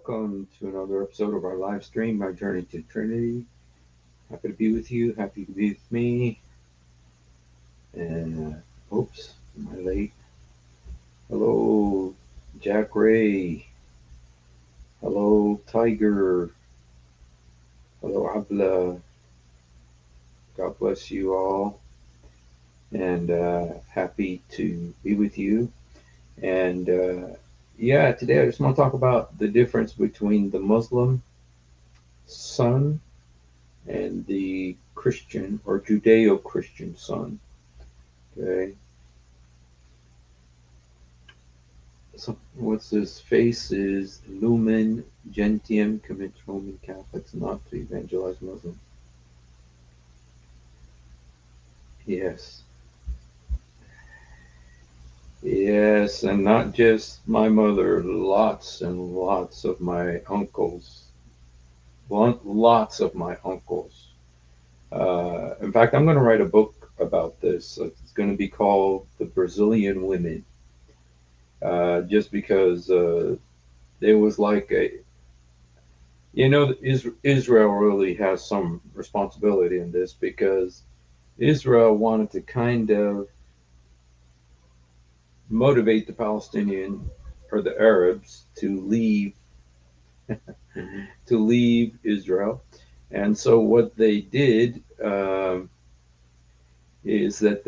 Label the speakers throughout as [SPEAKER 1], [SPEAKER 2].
[SPEAKER 1] welcome to another episode of our live stream, My Journey to Trinity. Happy to be with you, happy to be with me. And, oops, am I late? Hello, Jack Ray. Hello, Tiger. Hello, Abla. God bless you all. And happy to be with you. And today I just want to talk about the difference between the Muslim sun and the Christian or Judeo-Christian sun. Okay. So what's this? Face is Lumen Gentium commits Roman Catholics not to evangelize Muslims. Yes. Yes, and not just my mother, lots and lots of my uncles. Lots of my uncles. In fact, I'm going to write a book about this. It's going to be called The Brazilian Women. Just because it was like Israel really has some responsibility in this because Israel wanted to kind of motivate the Palestinian or the Arabs to leave Israel, and so what they did is that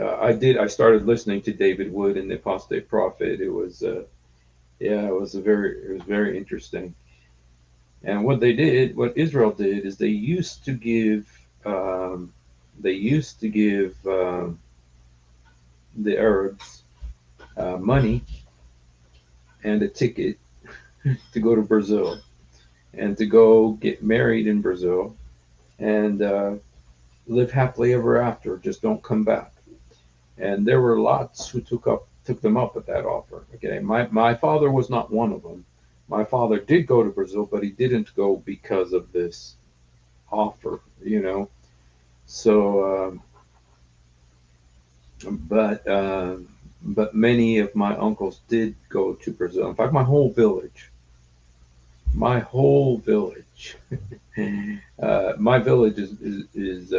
[SPEAKER 1] I started listening to David Wood and the Apostate Prophet. It was very interesting. And what Israel did, is they used to give the Arabs money and a ticket to go to Brazil and to go get married in Brazil and live happily ever after. Just don't come back. And there were lots who took them up at that offer. Okay, my father was not one of them. My father did go to Brazil, but he didn't go because of this offer. So, but but many of my uncles did go to Brazil. In fact, my whole village, my village is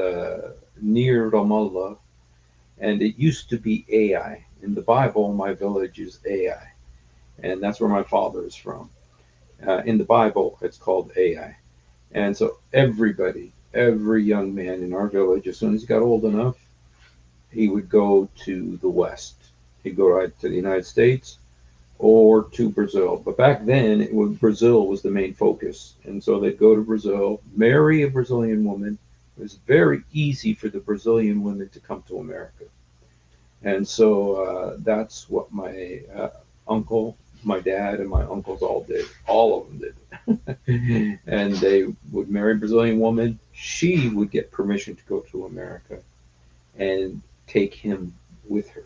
[SPEAKER 1] near Ramallah, and it used to be Ai. In the Bible, my village is Ai, and that's where my father is from. In the Bible, it's called Ai, and so every young man in our village, as soon as he got old enough, he would go to the West. He'd go right to the United States or to Brazil. But back then, Brazil was the main focus. And so they'd go to Brazil, marry a Brazilian woman. It was very easy for the Brazilian women to come to America. And so that's what my uncle, my dad, and my uncles all did. All of them did. And they would marry a Brazilian woman. She would get permission to go to America and take him with her.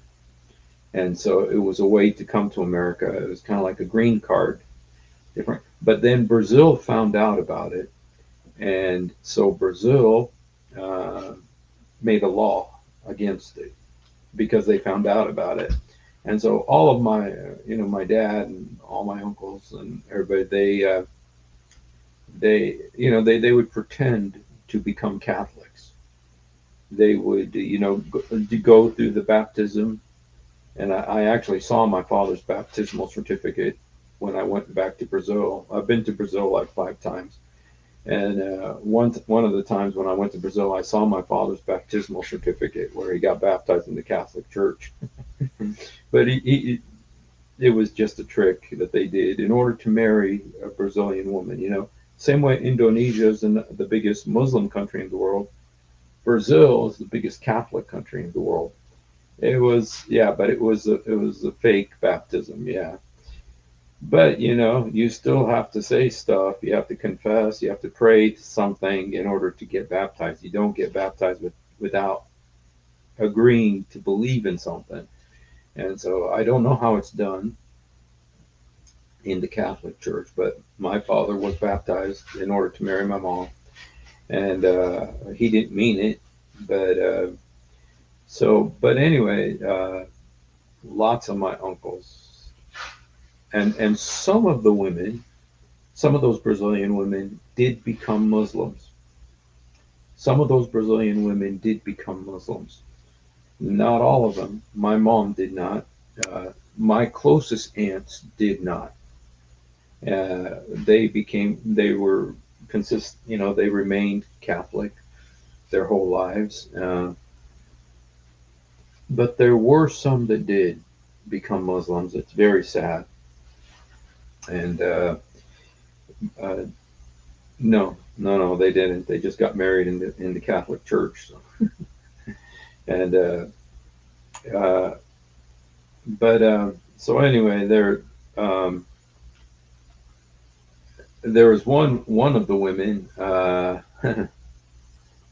[SPEAKER 1] And so it was a way to come to America. It was kind of like a green card, different. But then Brazil found out about it, and so Brazil uh, made a law against it because they found out about it. And so all of my dad and all my uncles and everybody, they would pretend to become Catholics. They would, go through the baptism. And I actually saw my father's baptismal certificate when I went back to Brazil. I've been to Brazil like 5 times. And one of the times when I went to Brazil, I saw my father's baptismal certificate where he got baptized in the Catholic Church. But it was just a trick that they did in order to marry a Brazilian woman. Same way Indonesia is the biggest Muslim country in the world. Brazil is the biggest Catholic country in the world. But it was a fake baptism, yeah. But you still have to say stuff. You have to confess. You have to pray to something in order to get baptized. You don't get baptized without agreeing to believe in something. And so I don't know how it's done in the Catholic Church, but my father was baptized in order to marry my mom, and he didn't mean it, but but anyway, lots of my uncles and some of the women, some of those Brazilian women did become Muslims. Some of those Brazilian women did become Muslims. Not all of them. My mom did not. My closest aunts did not. They were they remained Catholic their whole lives. But there were some that did become Muslims. It's very sad. And uh, no, they didn't. They just got married in the Catholic Church. So. And uh, but so anyway, um, there was one of the women.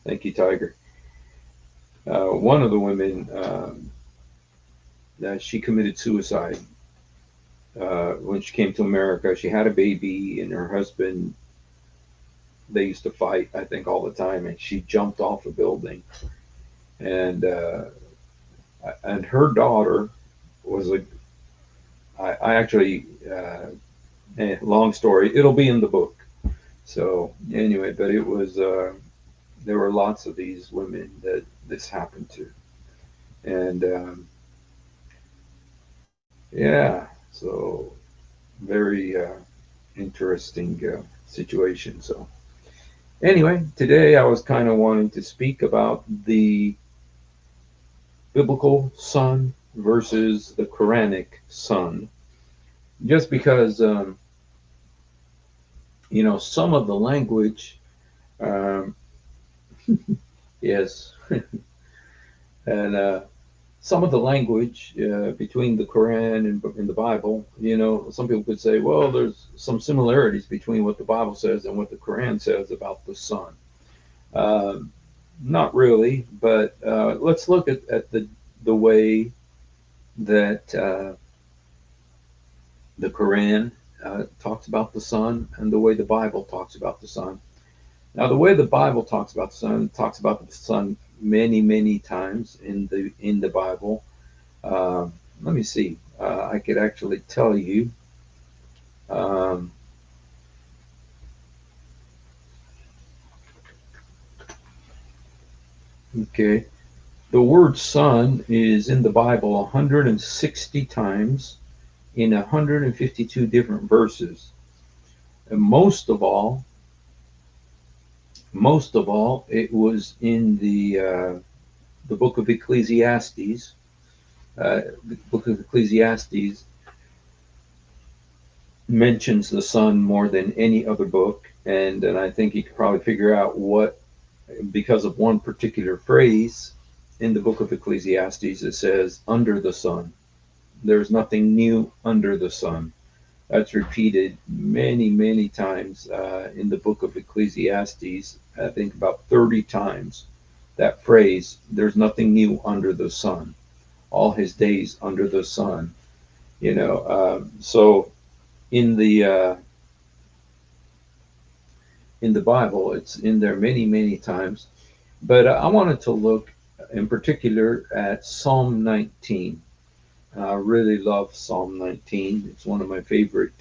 [SPEAKER 1] Thank you, Tiger. One of the women, she committed suicide when she came to America. She had a baby, and her husband. They used to fight, I think, all the time, and she jumped off a building. And her daughter was a. I actually, long story. It'll be in the book. So anyway, but it was. There were lots of these women that this happened to, and yeah, so very interesting situation. So anyway, today I was kind of wanting to speak about the biblical son versus the Quranic son, just because some of the language, um, yes, and some of the language between the Quran and the Bible, some people could say, well, there's some similarities between what the Bible says and what the Quran says about the Son. Uh, Not really, but let's look at the way that the Quran talks about the Son and the way the Bible talks about the Son. Now, the way the Bible talks about the Son, talks about the Son many, many times in the Bible. Let me see. I could actually tell you. Um, okay, the word "son" is in the Bible 160 times in 152 different verses. And most of all, it was in the book of Ecclesiastes. The book of Ecclesiastes mentions the Son more than any other book, and I think you could probably figure out what, because of one particular phrase in the book of Ecclesiastes. It says, "Under the sun." There's nothing new under the sun. That's repeated many, many times in the book of Ecclesiastes. I think about 30 times that phrase, "There's nothing new under the sun. All his days under the sun." So in the Bible, it's in there many, many times. But I wanted to look in particular at Psalm 19. I really love Psalm 19. It's one of my favorite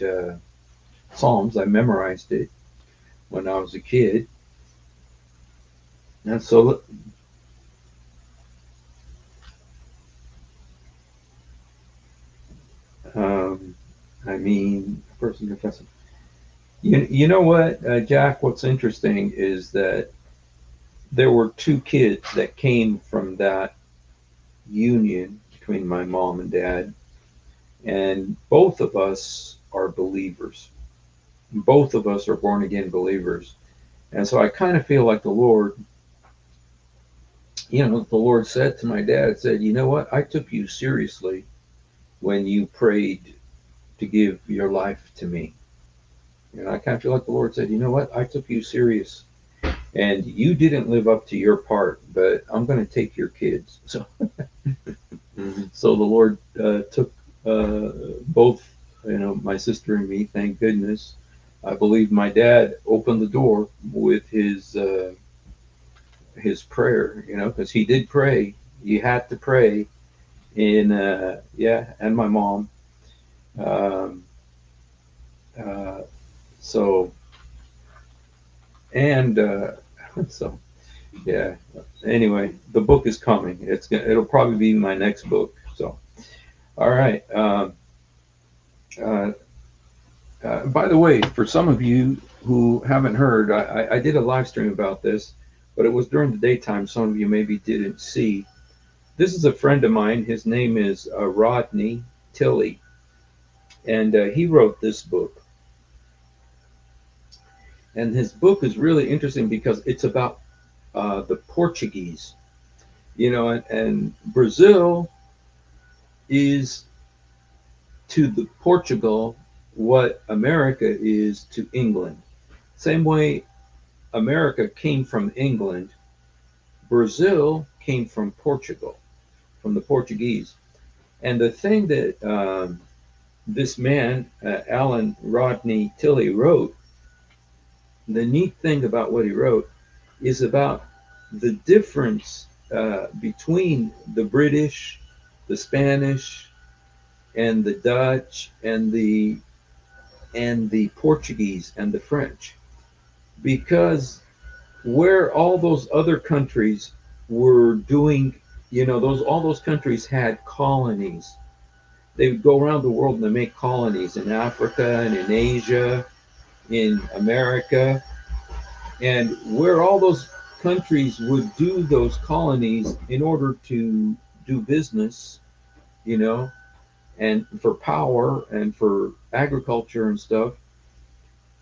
[SPEAKER 1] Psalms. I memorized it when I was a kid. And so, um, I mean, person confessing. You know what, Jack? What's interesting is that there were two kids that came from that union between my mom and dad, and both of us are believers. Both of us are born again believers. And so I kind of feel like the Lord said to my dad, said, "You know what? I took you seriously when you prayed to give your life to me." And I kind of feel like the Lord said, "You know what? I took you serious, and you didn't live up to your part, but I'm going to take your kids." So the Lord took both, my sister and me. Thank goodness. I believe my dad opened the door with his prayer, because he did pray. You had to pray, and my mom. Um, Uh, so and so yeah. Anyway, the book is coming. It'll probably be my next book. So all right. Uh, by the way, for some of you who haven't heard, I did a live stream about this, but it was during the daytime. Some of you maybe didn't see. This is a friend of mine. His name is Rodney Tilley, and he wrote this book. And his book is really interesting because it's about the Portuguese, and Brazil is to the Portugal what America is to England. Same way America came from England, Brazil came from Portugal, from the Portuguese. And the thing that this man, Alan Rodney Tilley, wrote, the neat thing about what he wrote is about the difference between the British, the Spanish, and the Dutch, and the Portuguese and the French, because where all those other countries were doing, those all those countries had colonies. They would go around the world and they make colonies in Africa and in Asia, in America, and where all those countries would do those colonies in order to do business, you know, and for power and for agriculture and stuff.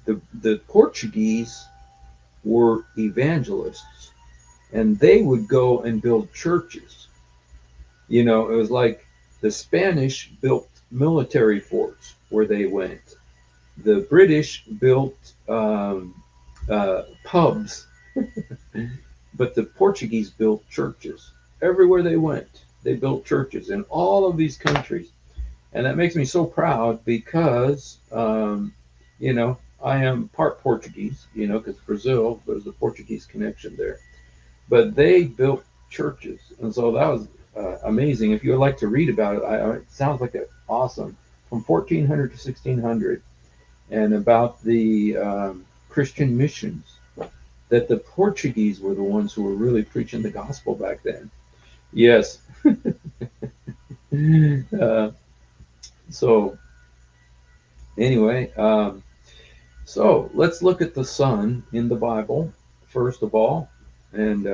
[SPEAKER 1] The Portuguese were evangelists, and they would go and build churches. It was like the Spanish built military forts where they went. The British built pubs, but the Portuguese built churches. Everywhere they went, they built churches in all of these countries. And that makes me so proud because, I am part Portuguese, because Brazil, there's a Portuguese connection there. But they built churches. And so that was amazing. If you would like to read about it, it sounds like awesome. From 1400 to 1600, and about the Christian missions, that the Portuguese were the ones who were really preaching the gospel back then. Yes. uh, so, anyway, so let's look at the sun in the Bible, first of all. And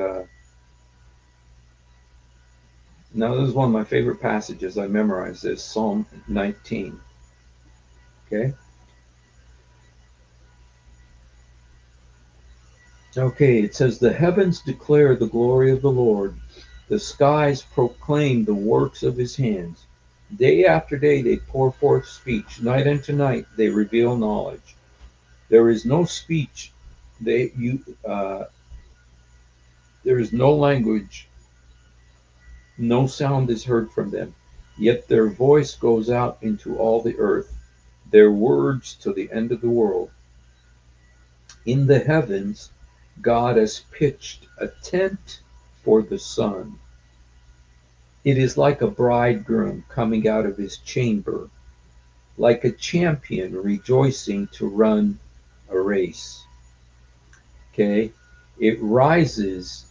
[SPEAKER 1] now, this is one of my favorite passages. I memorized this, Psalm 19. Okay. Okay, it says, "The heavens declare the glory of the Lord, the skies proclaim the works of his hands. Day after day they pour forth speech, night unto night they reveal knowledge. There is no speech, there is no language, no sound is heard from them. Yet their voice goes out into all the earth, their words to the end of the world. In the heavens, God has pitched a tent for the sun. It is like a bridegroom coming out of his chamber, like a champion rejoicing to run a race." Okay? It rises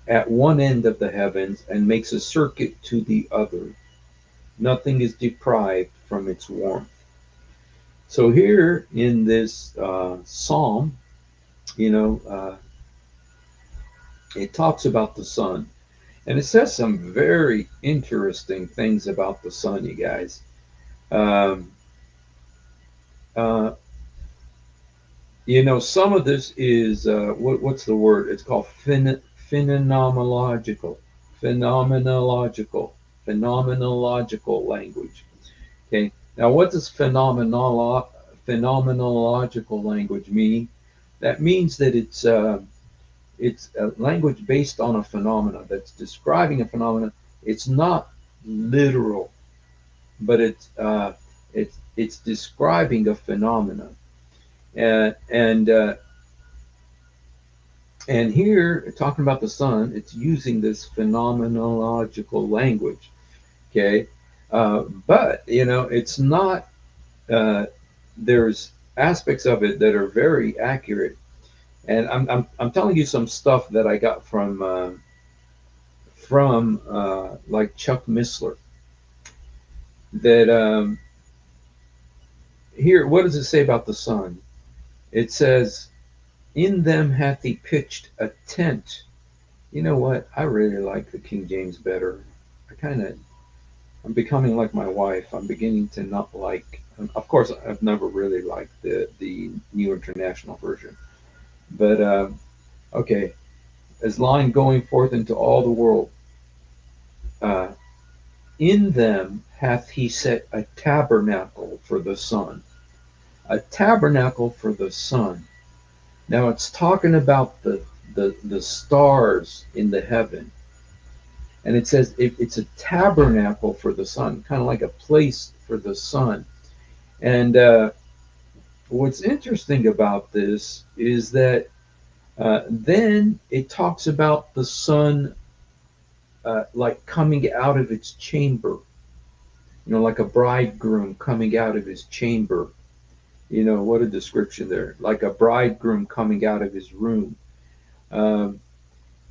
[SPEAKER 1] at one end of the heavens and makes a circuit to the other. Nothing is deprived from its warmth. So here in this psalm, it talks about the sun. And it says some very interesting things about the sun, you guys. Um, uh, some of this is what's the word? It's called phenomenological, phenomenological language. Okay. Now, what does phenomenological language mean? That means that it's a language based on a phenomena that's describing a phenomena. It's not literal, but it's describing a phenomena. And here, talking about the sun, it's using this phenomenological language. Okay, but it's not uh, there's aspects of it that are very accurate. And I'm telling you some stuff that I got from like Chuck Missler. That here, what does it say about the sun? It says, "In them hath he pitched a tent." You know what? I really like the King James better. I'm becoming like my wife. I'm beginning to not like. Of course, I've never really liked the New International Version. But okay, as line going forth into all the world, uh, in them hath he set a tabernacle for the sun. A tabernacle for the sun. Now it's talking about the stars in the heaven. And it says it's a tabernacle for the sun, kind of like a place for the sun. And what's interesting about this is that then it talks about the sun like coming out of its chamber, like a bridegroom coming out of his chamber. What a description there, like a bridegroom coming out of his room. Um,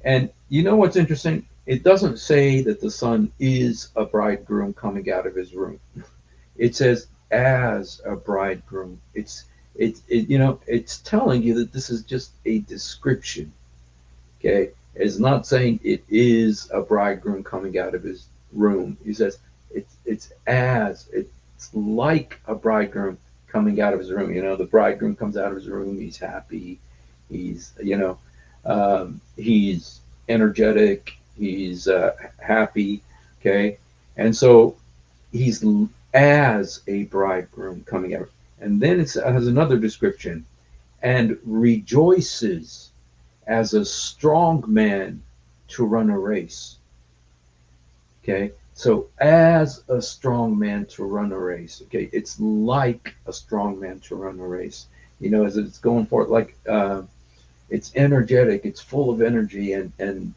[SPEAKER 1] and you know what's interesting? It doesn't say that the sun is a bridegroom coming out of his room. It says as a bridegroom. It's telling you that this is just a description. Okay, it's not saying it is a bridegroom coming out of his room. He says it's like a bridegroom coming out of his room. The bridegroom comes out of his room. He's happy. He's energetic. He's happy. Okay, and so he's as a bridegroom coming out. And then it has another description, and rejoices as a strong man to run a race. Okay, so as a strong man to run a race. Okay, it's like a strong man to run a race. As it's going for it, like it's energetic, it's full of energy and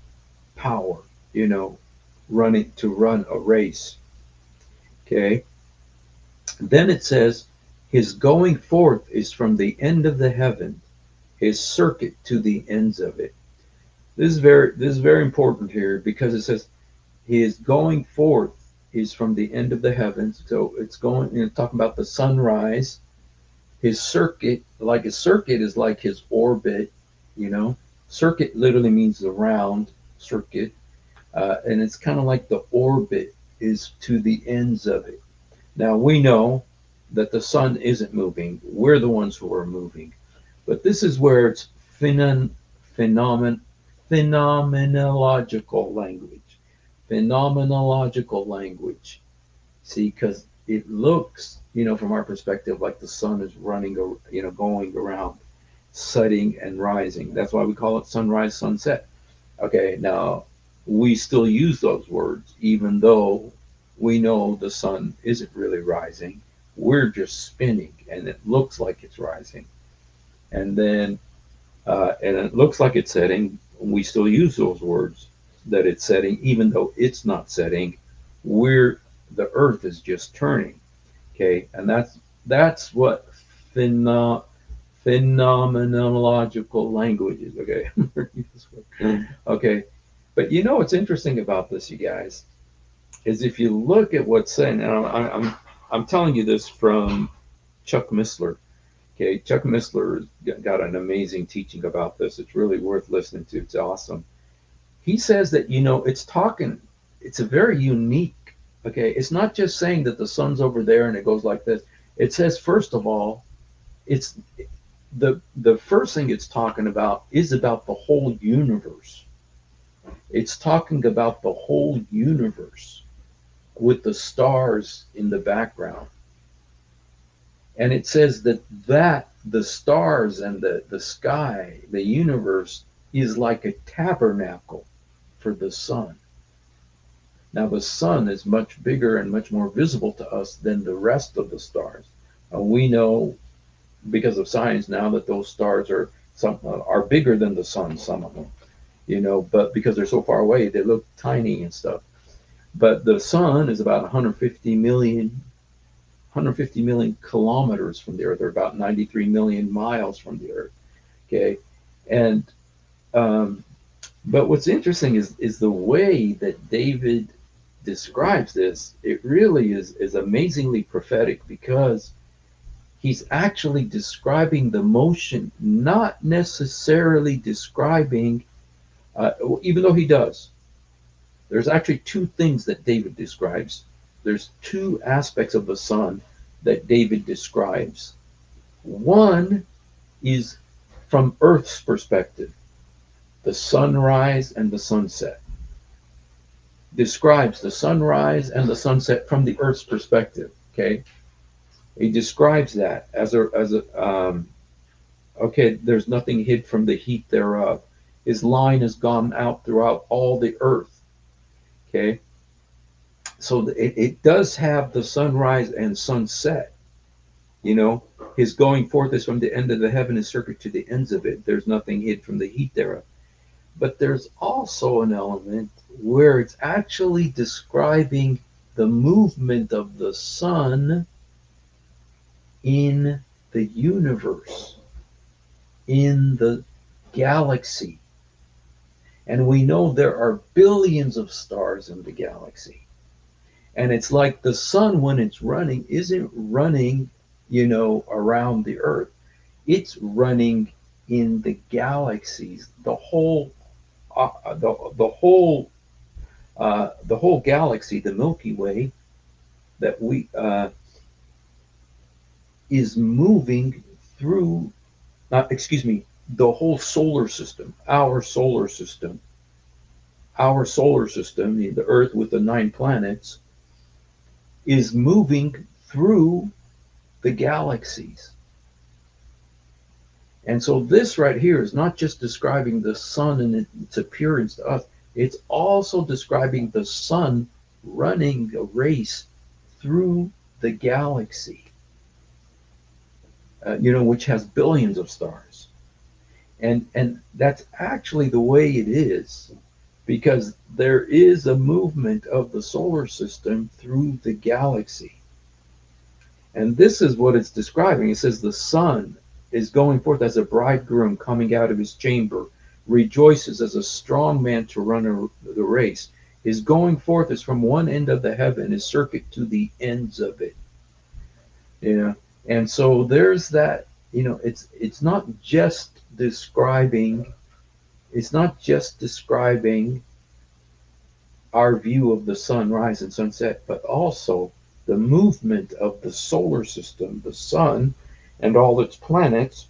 [SPEAKER 1] power. You know, running to run a race. Okay, then it says, his going forth is from the end of the heaven, his circuit to the ends of it. This is very important here because it says his going forth is from the end of the heavens. So it's going, talking about the sunrise. His circuit, like his circuit is like his orbit, you know. Circuit literally means the round circuit, and it's kind of like the orbit is to the ends of it. Now we know that the sun isn't moving. We're the ones who are moving. But this is where it's phenomenological language. Phenomenological language. See, because it looks, from our perspective, like the sun is running, going around, setting and rising. That's why we call it sunrise, sunset. Okay, now we still use those words, even though we know the sun isn't really rising. We're just spinning, and it looks like it's rising. And then, and it looks like it's setting. We still use those words that it's setting, even though it's not setting. The Earth is just turning. Okay, and that's what pheno- phenomenological language is. Okay, okay, but what's interesting about this, you guys, is if you look at what's said, and I'm telling you this from Chuck Missler. Okay, Chuck Missler got an amazing teaching about this. It's really worth listening to. It's awesome. He says that it's a very unique. Okay, it's not just saying that the sun's over there and it goes like this. It says first of all, it's the first thing it's talking about is about the whole universe. It's talking about the whole universe with the stars in the background. And it says that the stars and the sky, the universe, is like a tabernacle for the sun. Now, the sun is much bigger and much more visible to us than the rest of the stars. We know because of science now that those stars are bigger than the sun, some of them, but because they're so far away, they look tiny and stuff. But the sun is about 150 million 150 million kilometers from the Earth, or about 93 million miles from the Earth. Okay, and um, but what's interesting is the way that David describes this. It really is amazingly prophetic, because he's actually describing the motion, not necessarily describing, even though he does. There's actually two things that David describes. There's two aspects of the sun that David describes. One is from Earth's perspective, the sunrise and the sunset. Describes the sunrise and the sunset from the Earth's perspective. Okay, he describes that okay. There's nothing hid from the heat thereof. His line has gone out throughout all the earth. Okay, so it does have the sunrise and sunset. You know, his going forth is from the end of the heaven and circuit to the ends of it. There's nothing hid from the heat thereof. But there's also an element where it's actually describing the movement of the sun in the universe, in the galaxy. And we know there are billions of stars in the galaxy. And it's like the sun, when it's running, isn't running, around the earth. It's running in the galaxies. The whole galaxy, the Milky Way, that we is moving through. Excuse me, the whole solar system, our solar system, the Earth with the 9 planets, is moving through the galaxies. And so this right here is not just describing the sun and its appearance to us, it's also describing the sun running a race through the galaxy, which has billions of stars. And that's actually the way it is, because there is a movement of the solar system through the galaxy. And this is what it's describing. It says the sun is going forth as a bridegroom coming out of his chamber, rejoices as a strong man to run the race. His going forth is from one end of the heaven, his circuit to the ends of it. And so there's that. It's not just describing our view of the sunrise and sunset, but also the movement of the solar system, the sun and all its planets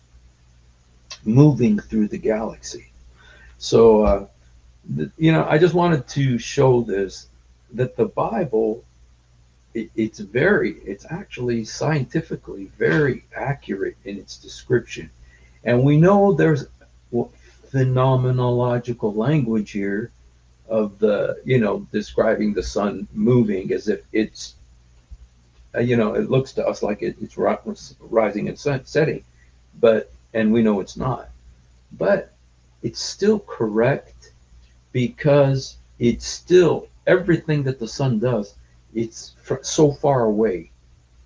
[SPEAKER 1] moving through the galaxy. So, I just wanted to show this, that the Bible, it's actually scientifically very accurate in its description. And we know there's phenomenological language here of describing the sun moving as if it's, it looks to us like it's rising and setting, and we know it's not. But it's still correct, because it's still, everything that the sun does, it's so far away.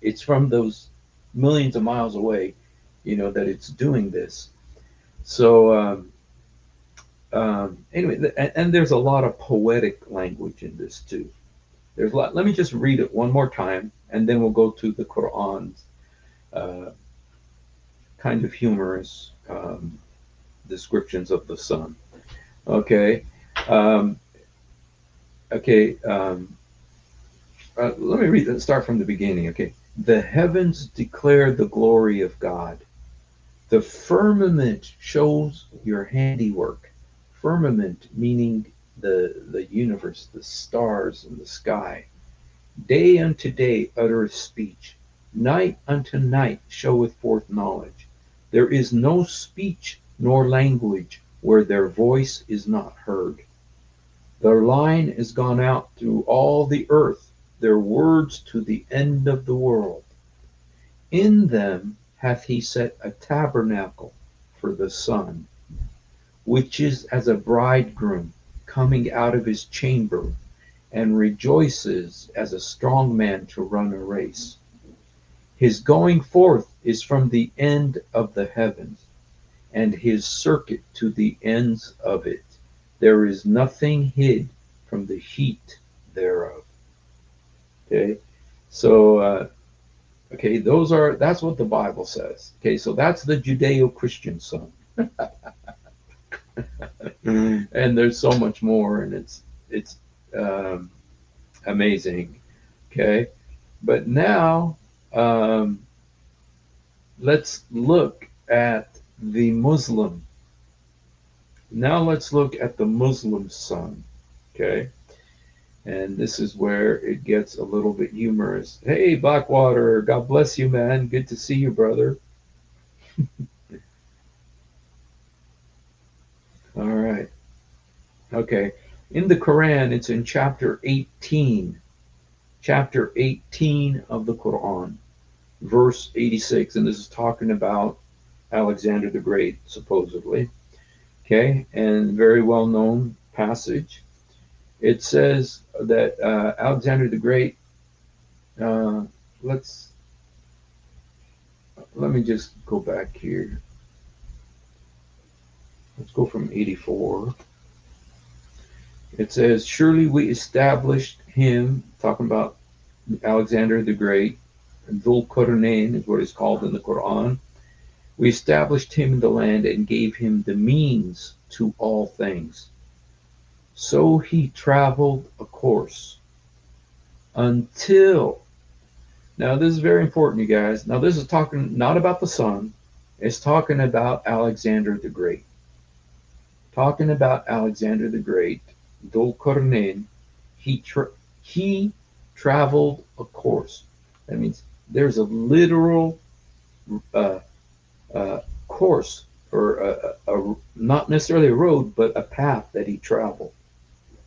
[SPEAKER 1] It's from those millions of miles away, that it's doing this. So anyway, and there's a lot of poetic language in this too. There's a lot. Let me just read it one more time, and then we'll go to the Quran's kind of humorous descriptions of the sun. Okay. Let me read it. Start from the beginning. Okay. The heavens declare the glory of God. The firmament shows your handiwork. Firmament meaning the universe, the stars in the sky. Day unto day uttereth speech. Night unto night showeth forth knowledge. There is no speech nor language where their voice is not heard. Their line is gone out through all the earth, their words to the end of the world. In them hath he set a tabernacle for the sun, which is as a bridegroom coming out of his chamber, and rejoices as a strong man to run a race. His going forth is from the end of the heavens, and his circuit to the ends of it. There is nothing hid from the heat thereof. Okay, so okay, that's what the Bible says. Okay, so that's the Judeo-Christian sun, and there's so much more, and it's um, amazing. Okay, but now um, let's look at the Muslim. Now let's look at the Muslim sun. Okay, and this is where it gets a little bit humorous. Hey, Blackwater, God bless you, man. Good to see you, brother. All right. Okay. In the Quran, it's in chapter 18 of the Quran, verse 86. And this is talking about Alexander the Great, supposedly. Okay. And very well known passage. It says that Alexander the Great, uh, let's, let me just go back here. Let's go from 84. It says, surely we established him, talking about Alexander the Great, Dhul Qarnayn is what it's called in the Quran. We established him in the land and gave him the means to all things. So he traveled a course until, now this is very important, you guys. Now this is talking not about the sun, it's talking about Alexander the Great. Talking about Alexander the Great, Dhul Qarnayn, he traveled a course. That means there's a literal uh, course, or not necessarily a road, but a path that he traveled.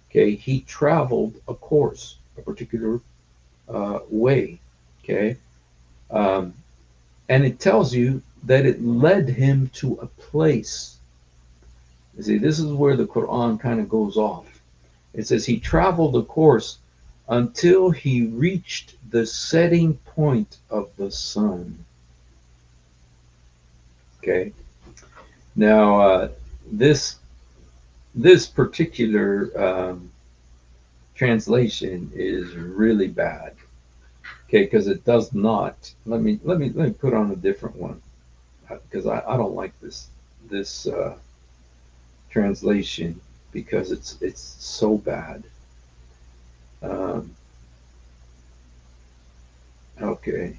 [SPEAKER 1] Okay, he traveled a course, a particular way. Okay, um, and it tells you that it led him to a place. You see, this is where the Quran kind of goes off. It says he traveled a course until he reached the setting point of the sun. Okay. Now, this particular translation is really bad. Okay, because it does not. Let me put on a different one, because I don't like this translation, because it's so bad. Um, okay,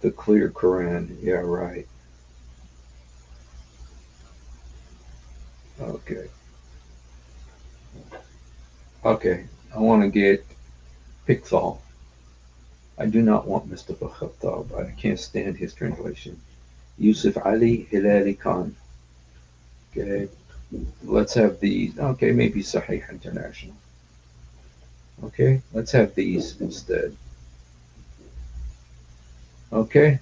[SPEAKER 1] the clear Quran. Yeah, right. Okay, okay. I want to get Pickthall. I do not want Mustafa Khattab. I can't stand his translation. Yusuf Ali Hilali Khan. Okay, let's have these. Okay, maybe Sahih International. Okay, let's have these instead. Okay,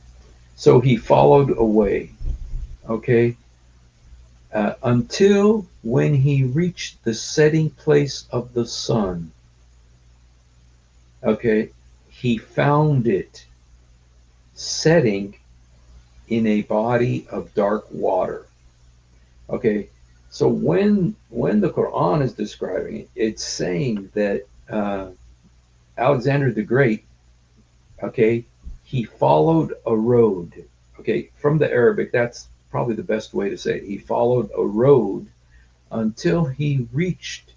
[SPEAKER 1] so he followed away. Okay, until when he reached the setting place of the sun. Okay, he found it setting in a body of dark water. Okay, so when the Quran is describing it, it's saying that Alexander the Great, okay, he followed a road. Okay, from the Arabic, that's probably the best way to say it. He followed a road until he reached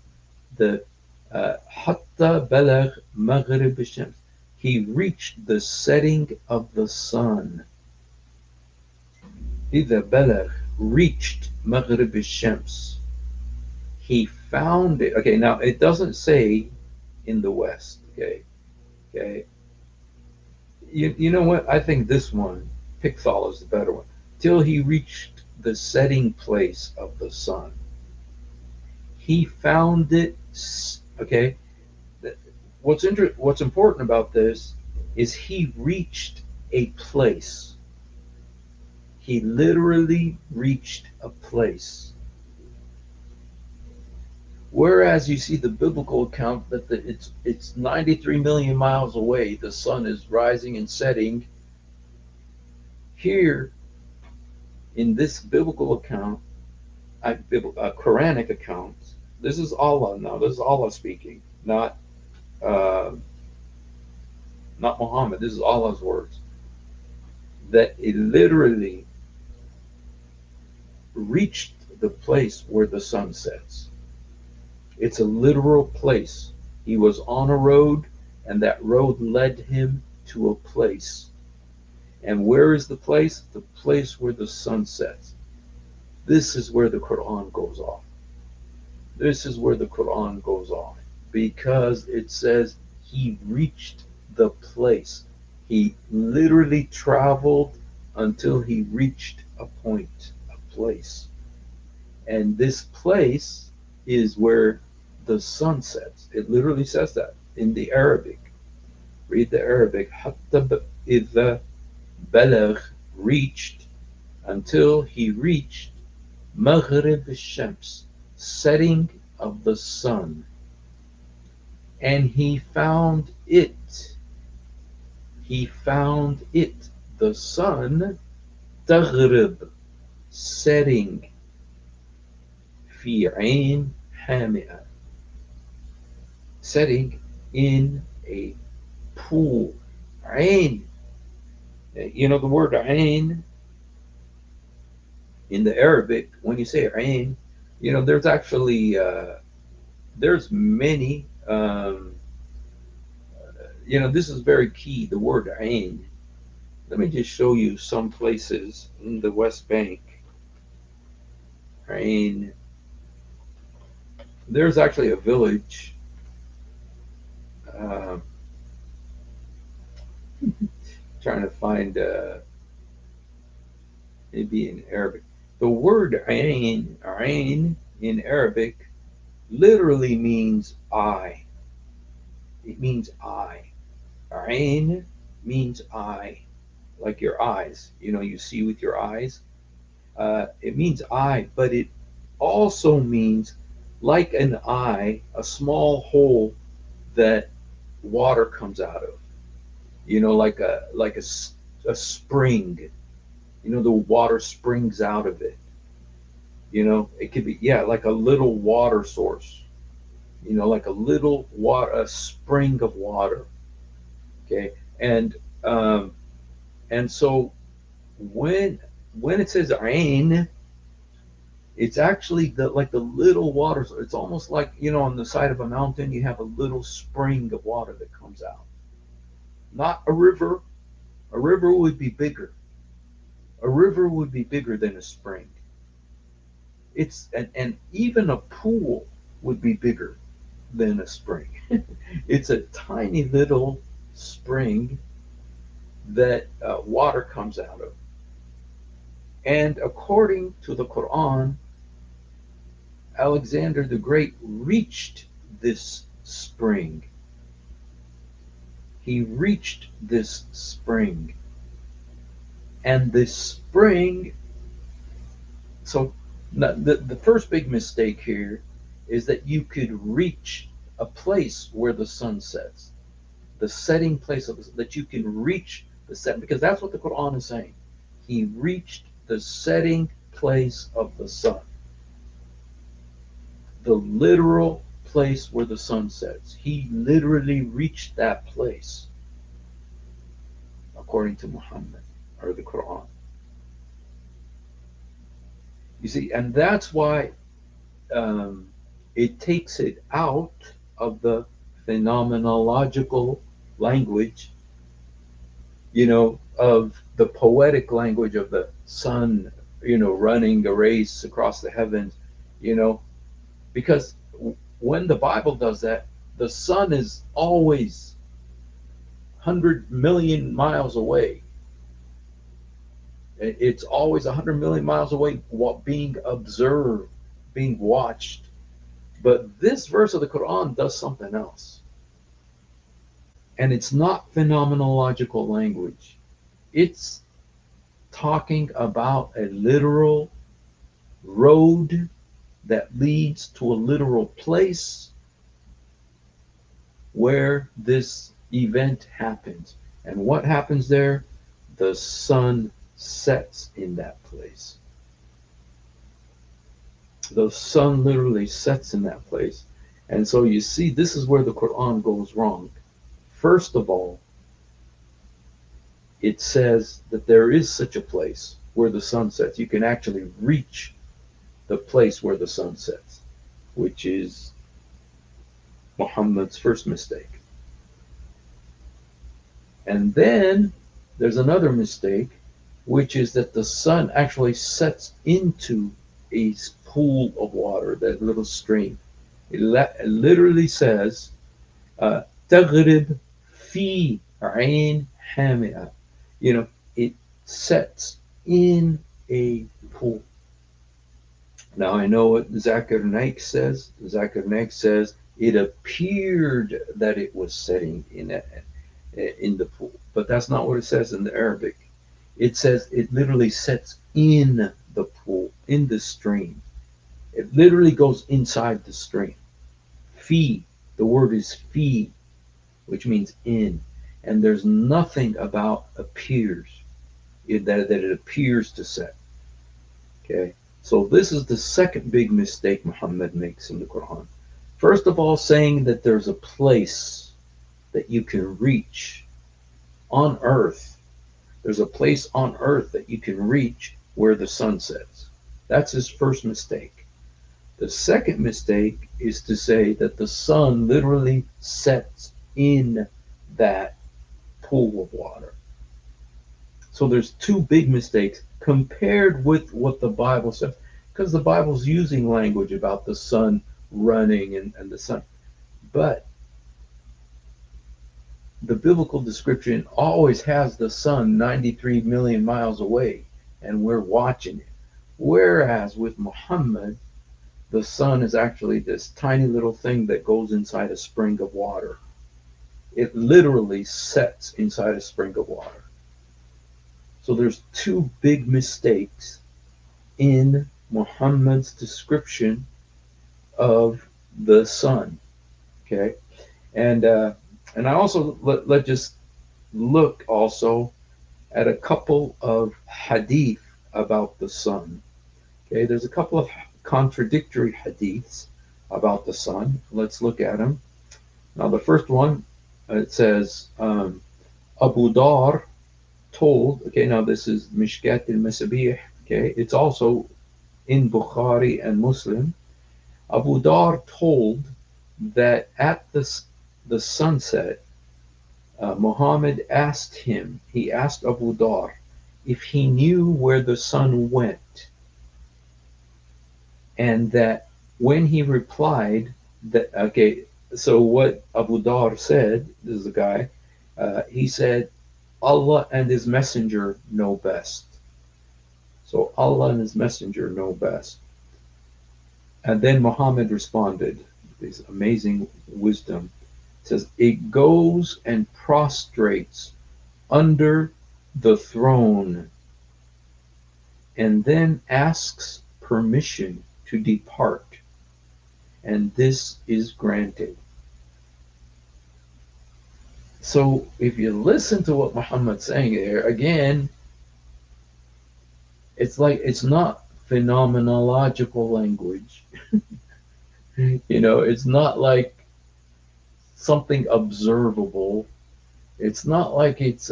[SPEAKER 1] the hatta balagh maghrib shams. He reached the setting of the sun. إذا بلغ, reached maghrib shams. He found it. Okay, now it doesn't say in the west. Okay, okay. You know what? I think this one, Pickthall, is the better one. Till he reached the setting place of the sun. He found it. Okay. What's important about this is he reached a place. He literally reached a place. Whereas you see the biblical account that it's 93 million miles away, the sun is rising and setting, Here in this biblical account, Quranic account, this is Allah now. This is Allah speaking, uh, not Muhammad. This is Allah's words. That it literally reached the place where the sun sets. It's a literal place. He was on a road, and that road led him to a place. And where is the place? The place where the sun sets. This is where the Quran goes off. This is where the Quran goes off. Because it says he reached the place. He literally traveled until he reached a point, a place. And this place is where the sun sets. It literally says that in the Arabic. Read the Arabic. حتى إذا بلغ, reached, until he reached Maghrib al-Shams, setting of the sun. And he found it. He found it, the sun, تغرب, setting, في عين حامئة, setting in a pool. Ain. You know the word ain in the Arabic, when you say ain, you know, there's actually, there's many, you know, this is very key, the word ain. Let me just show you some places in the West Bank. Ain. There's actually a village. Trying to find maybe in Arabic. The word ain in Arabic literally means eye. It means eye. Ain means eye, like your eyes. You know, you see with your eyes. It means eye, but it also means like an eye, a small hole that water comes out of. You know, like a spring. You know, the water springs out of it. You know, it could be, yeah, like a little water source. You know, like a little water, a spring of water. Okay, and so when it says ain, it's actually like the little water. It's almost like, you know, on the side of a mountain you have a little spring of water that comes out. Not a river. A river would be bigger. A river would be bigger than a spring. And even a pool would be bigger than a spring. It's a tiny little spring that water comes out of. And according to the Quran, Alexander the Great reached this spring. He reached this spring. And this spring, so the first big mistake here is that you could reach a place where the sun sets, the setting place of that you can reach the set, because that's what the Quran is saying. He reached the setting place of the sun, the literal place where the sun sets. He literally reached that place, according to Muhammad or the Quran. You see, and that's why it takes it out of the phenomenological language, you know, of the poetic language of the sun, you know, running a race across the heavens, you know, because when the Bible does that, the sun is always 100 million miles away. It's always 100 million miles away, being observed, being watched. But this verse of the Quran does something else. And it's not phenomenological language. It's talking about a literal road that leads to a literal place where this event happens. And what happens there? The sun sets in that place. The sun literally sets in that place. And so you see, this is where the Quran goes wrong. First of all, it says that there is such a place where the sun sets. You can actually reach the place where the sun sets, which is Muhammad's first mistake. And then there's another mistake, which is that the sun actually sets into a pool of water, that little stream. It literally says, تغرب في عين حامئة. You know, it sets in a pool. Now I know what Zakir Naik says. Zakir Naik says it appeared that it was setting in the pool, but that's not what it says in the Arabic. It says it literally sets in the pool, in the stream. It literally goes inside the stream. Fi, the word is fi, which means in, and there's nothing about appears that it appears to set. Okay, so this is the second big mistake Muhammad makes in the Quran. First of all, saying that there's a place that you can reach on earth. There's a place on earth that you can reach where the sun sets. That's his first mistake. The second mistake is to say that the sun literally sets in that pool of water. So there's two big mistakes compared with what the Bible says, because the Bible's using language about the sun running and the sun. But the biblical description always has the sun 93 million miles away, and we're watching it. Whereas with Muhammad, the sun is actually this tiny little thing that goes inside a spring of water. It literally sets inside a spring of water. So there's two big mistakes in Muhammad's description of the sun. Okay, and I also let just look also at a couple of hadith about the sun. Okay, there's a couple of contradictory hadiths about the sun. Let's look at them. Now, the first one, it says, Abu Dar told, okay, now this is Mishkat al-Masabih, okay, it's also in Bukhari and Muslim. Abu Dar told that at the sunset, Muhammad asked him, he asked Abu Dar if he knew where the sun went, and that when he replied that, okay, so what Abu Dar said, this is the guy, he said, Allah and his messenger know best. So Allah and his messenger know best. And then Muhammad responded, this amazing wisdom. It says, it goes and prostrates under the throne and then asks permission to depart. And this is granted. So if you listen to what Muhammad's saying there, again, it's like it's not phenomenological language. You know, it's not like something observable. It's not like it's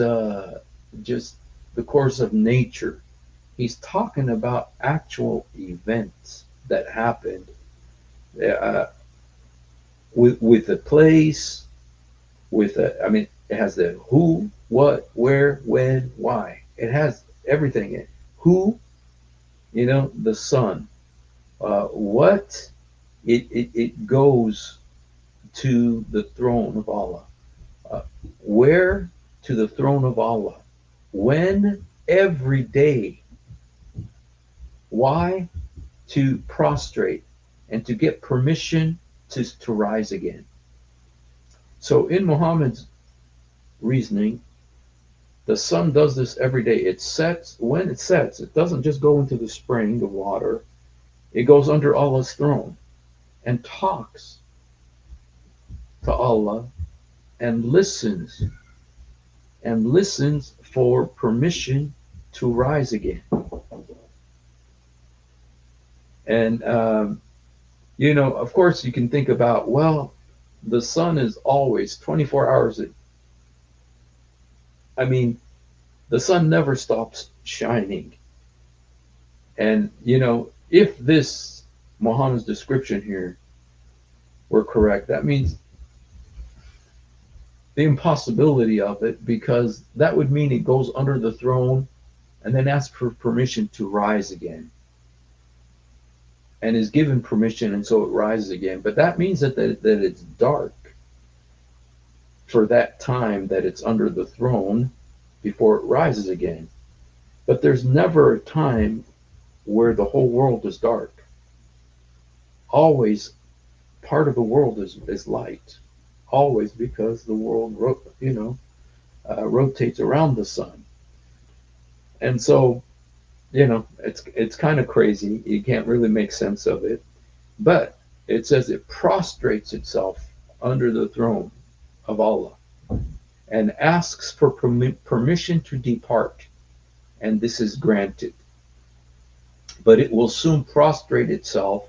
[SPEAKER 1] just the course of nature. He's talking about actual events that happened with a place, with a, I mean, it has the who, what, where, when, why. It has everything in it. Who, you know, the sun. What, it goes to the throne of Allah. Where, to the throne of Allah. When, every day. Why, to prostrate and to get permission to rise again. So in Muhammad's reasoning, the sun does this every day. It sets, when it sets, it doesn't just go into the spring of water. It goes under Allah's throne and talks to Allah and listens for permission to rise again. And, of course, you can think about, well, the sun is always 24 hours. I mean, the sun never stops shining. And, if this Muhammad's description here were correct, that means the impossibility of it, because that would mean it goes under the throne and then asks for permission to rise again, and is given permission, and so it rises again. But that means that it's dark for that time that it's under the throne before it rises again. But there's never a time where the whole world is dark. Always part of the world is light. Always, because the world rotates around the sun. And so, it's kind of crazy. You can't really make sense of it. But it says it prostrates itself under the throne of Allah and asks for permission to depart, and this is granted. But it will soon prostrate itself,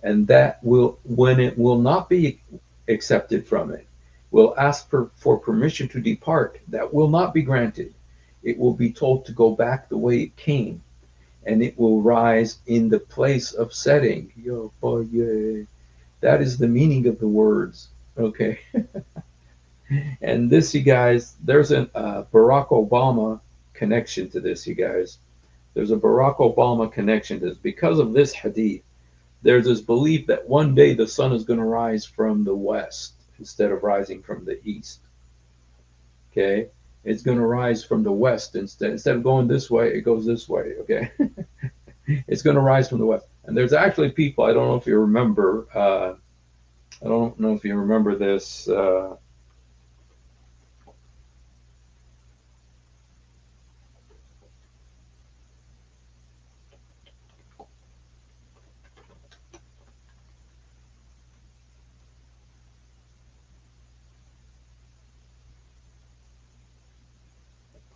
[SPEAKER 1] and that will, when it will not be accepted from it, will ask for permission to depart. That will not be granted. It will be told to go back the way it came, and it will rise in the place of setting. That is the meaning of the words. Okay. And this, you guys, there's a Barack Obama connection to this, you guys. There's a Barack Obama connection to this. Because of this hadith, there's this belief that one day the sun is going to rise from the west instead of rising from the east. Okay? It's going to rise from the west instead of going this way, it goes this way. Okay? It's going to rise from the west. And there's actually people, I don't know if you remember, this.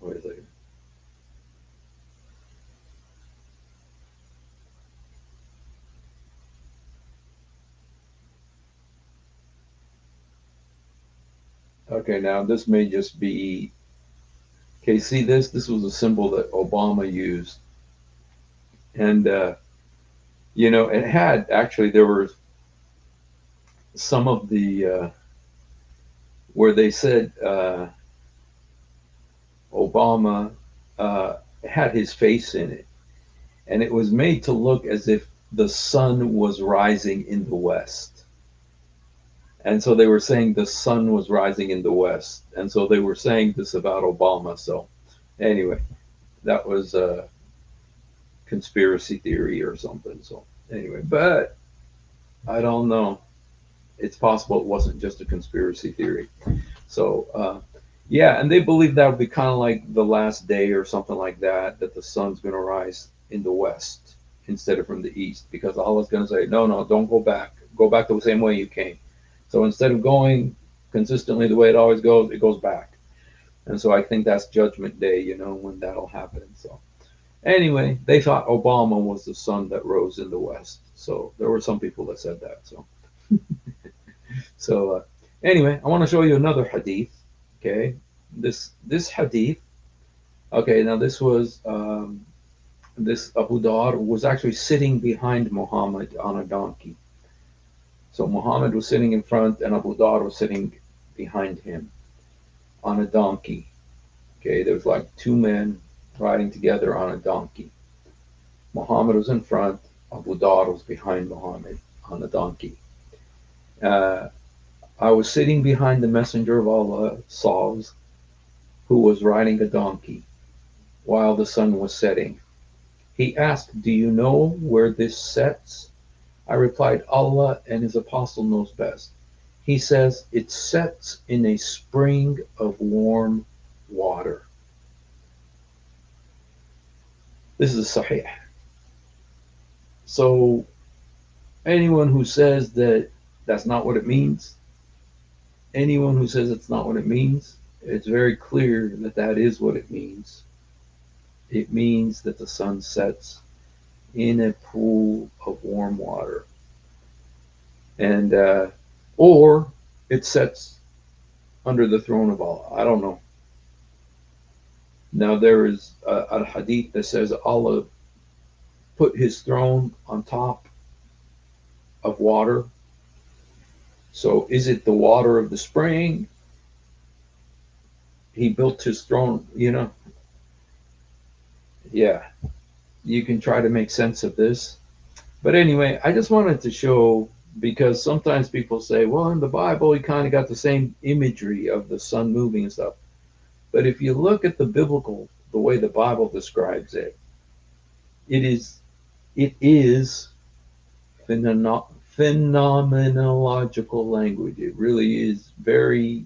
[SPEAKER 1] Wait a second. Okay, now this may just be. Okay, see this? This was a symbol that Obama used. And, it had, actually, there were some of the, where they said Obama had his face in it. And it was made to look as if the sun was rising in the west. And so they were saying the sun was rising in the west. And so they were saying this about Obama. So anyway, that was a conspiracy theory or something. So anyway, but I don't know. It's possible it wasn't just a conspiracy theory. So, yeah, and they believe that would be kind of like the last day or something like that, that the sun's going to rise in the west instead of from the east, because Allah's going to say, no, don't go back. Go back the same way you came. So instead of going consistently the way it always goes, it goes back. And so I think that's Judgment Day, when that'll happen. So anyway, they thought Obama was the sun that rose in the west. So there were some people that said that. So, so anyway, I want to show you another hadith. Okay, this hadith. Okay, now this was this Abu Dhar was actually sitting behind Muhammad on a donkey. So Muhammad was sitting in front, and Abu Dhar was sitting behind him on a donkey. Okay, there was like two men riding together on a donkey. Muhammad was in front, Abu Dhar was behind Muhammad on a donkey. I was sitting behind the Messenger of Allah, Sallallahu, who was riding a donkey while the sun was setting. He asked, "Do you know where this sets?" I replied, "Allah and His Apostle knows best." He says, "It sets in a spring of warm water." This is Sahih. So anyone who says that that's not what it means, anyone who says it's not what it means, it's very clear that that is what it means. It means that the sun sets in a pool of warm water, and or it sets under the throne of Allah. I don't know. Now there is a hadith that says Allah put his throne on top of water. So is it the water of the spring? He built his throne, Yeah, you can try to make sense of this. But anyway, I just wanted to show, because sometimes people say, well, in the Bible, you kind of got the same imagery of the sun moving and stuff. But if you look at the way the Bible describes it, it is phenomenological language. It really is very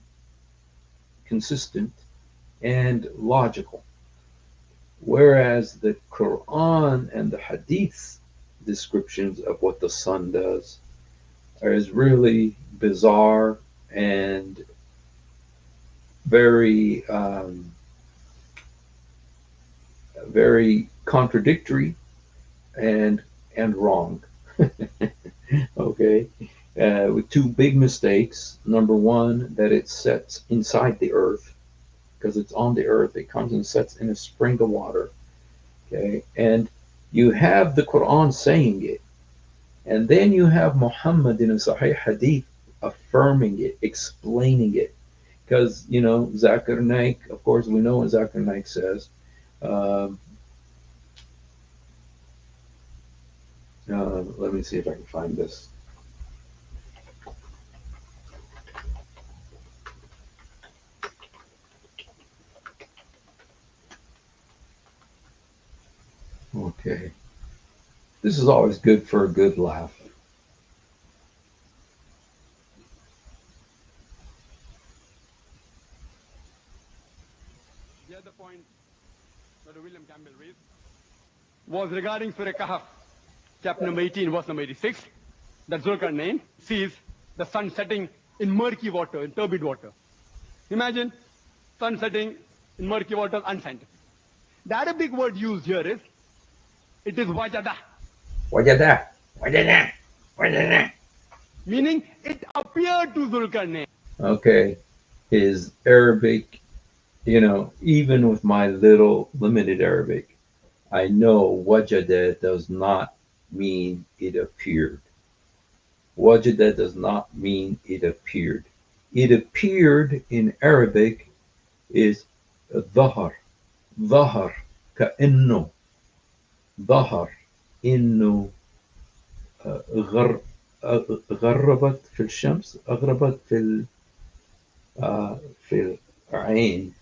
[SPEAKER 1] consistent and logical. Whereas the Quran and the Hadith descriptions of what the sun does is really bizarre and very, very contradictory and wrong. Okay, with two big mistakes. Number one, that it sets inside the earth, because it's on the earth. It comes and sets in a spring of water. Okay, and you have the Quran saying it, and then you have Muhammad in a Sahih Hadith affirming it, explaining it. Because, Zakir Naik, of course, we know what Zakir Naik says. Let me see if I can find this. Okay. This is always good for a good laugh.
[SPEAKER 2] The other point that William Campbell raised was regarding Surah Kahf, chapter number 18, verse number 86, that Zulkarnain sees the sun setting in murky water, in turbid water. Imagine sun setting in murky water, unscientific. The Arabic word used here is, it is wajada.
[SPEAKER 1] Wajada, wajada, wajada.
[SPEAKER 2] Meaning, it appeared to Zulkarnain.
[SPEAKER 1] Okay. His Arabic, even with my little limited Arabic, I know wajada does not mean it appeared. Wajada does not mean it appeared. It appeared in Arabic is ظهر. ظهر كأنه ظهر إنه غربت في الشمس، أغربت في العين.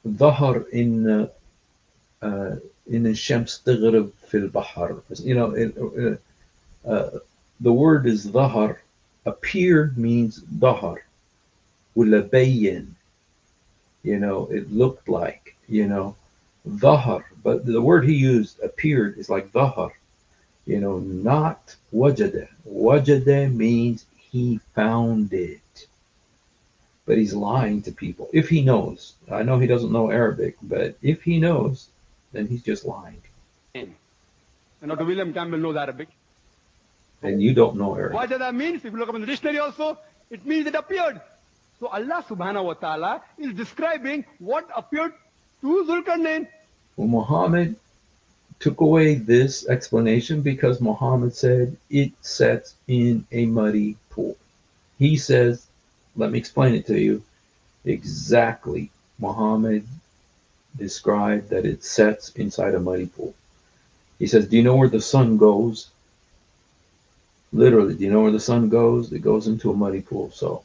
[SPEAKER 1] ظهر إن الشمس تغرب في البحر. The word is ظهر. Appeared means ظهر. ولا بين. It looked like, ظهر. But the word he used, appeared, is like ظهر. Not wajada. Wajada means he found it. But he's lying to people. If he knows. I know he doesn't know Arabic, but if he knows, then he's just lying.
[SPEAKER 2] And Dr. William Campbell knows Arabic.
[SPEAKER 1] And you don't know Arabic.
[SPEAKER 2] Wajada means, if you look up in the dictionary also, it means it appeared. So Allah subhanahu wa ta'ala is describing what appeared to Zulkarnain.
[SPEAKER 1] Well, Muhammad took away this explanation because Muhammad said it sets in a muddy pool. He says, let me explain it to you exactly. Muhammad described that it sets inside a muddy pool. He says, do you know where the sun goes? Literally, do you know where the sun goes? It goes into a muddy pool. So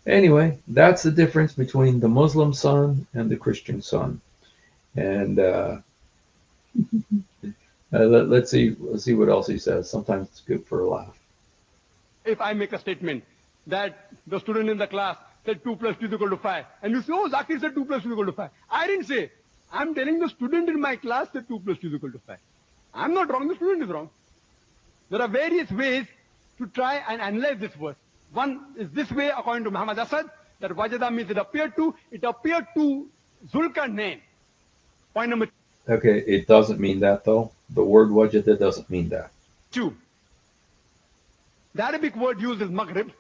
[SPEAKER 1] anyway, that's the difference between the Muslim sun and the Christian sun. And let's see what else he says. Sometimes it's good for a laugh.
[SPEAKER 2] If I make a statement that the student in the class said 2 plus 2 is equal to 5, and you say, oh, Zakir said 2 plus 2 is equal to 5. I didn't say. I'm telling the student in my class that 2 plus 2 is equal to 5. I'm not wrong, the student is wrong. There are various ways to try and analyze this verse. One is this way, according to Muhammad Asad, that wajada means it appeared to Zulkarnain. Point number
[SPEAKER 1] Okay, it doesn't mean that though. The word wajada doesn't mean that.
[SPEAKER 2] 2. The Arabic word used is maghrib.